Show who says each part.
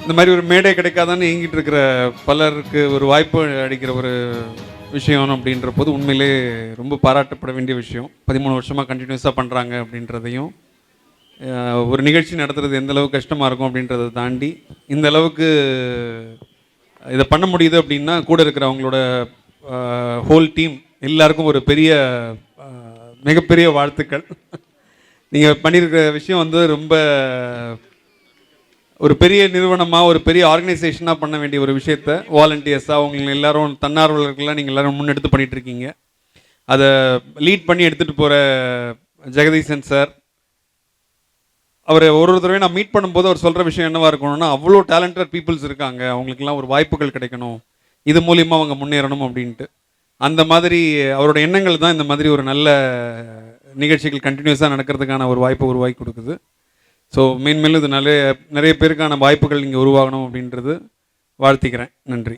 Speaker 1: இந்த மாதிரி ஒரு மேடை கிடைக்காதான்னு ஏங்கிட்டு இருக்கிற பலருக்கு ஒரு வாய்ப்பு அளிக்கிற ஒரு விஷயம் அப்படின்ற போது உண்மையிலே ரொம்ப பாராட்டப்பட வேண்டிய விஷயம். 13 வருஷமாக கண்டினியூஸாக பண்ணுறாங்க அப்படின்றதையும், ஒரு நிகழ்ச்சி நடத்துறது எந்த அளவுக்கு கஷ்டமாக இருக்கும் அப்படின்றத தாண்டி இந்த அளவுக்கு இதை பண்ண முடியுது அப்படின்னா கூட இருக்கிற அவங்களோட ஹோல் டீம் எல்லாருக்கும் ஒரு பெரிய மிகப்பெரிய வாழ்த்துக்கள். நீங்கள் பண்ணியிருக்கிற விஷயம் வந்து ரொம்ப ஒரு பெரிய நிறுவனமாக ஒரு பெரிய ஆர்கனைசேஷனாக பண்ண வேண்டிய ஒரு விஷயத்த வாலண்டியர்ஸாக அவங்க எல்லாரும் தன்னார்வலர்கள்லாம் நீங்கள் எல்லோரும் முன்னெடுத்து பண்ணிகிட்டு இருக்கீங்க. அதை லீட் பண்ணி எடுத்துகிட்டு போகிற ஜெகதீசன் சார், அவரை ஒரு தடவை நான் மீட் பண்ணும்போது அவர் சொல்கிற விஷயம் என்னவாக இருக்கணும்னா, அவ்வளோ டேலண்டட் பீப்புள்ஸ் இருக்காங்க, அவங்களுக்கெல்லாம் ஒரு வாய்ப்புகள் கிடைக்கணும், இது மூலியமாக அவங்க முன்னேறணும் அப்படின்ட்டு. அந்த மாதிரி அவரோட எண்ணங்கள் தான் இந்த மாதிரி ஒரு நல்ல நிகழ்ச்சிகள் கண்டினியூஸாக நடக்கிறதுக்கான ஒரு வாய்ப்பை உருவாக்கி கொடுக்குது. ஸோ மேன்மேலும் இது நிறைய பேருக்கான வாய்ப்புகள் இங்கே உருவாகணும் அப்படின்றது வாழ்த்திக்கிறேன். நன்றி.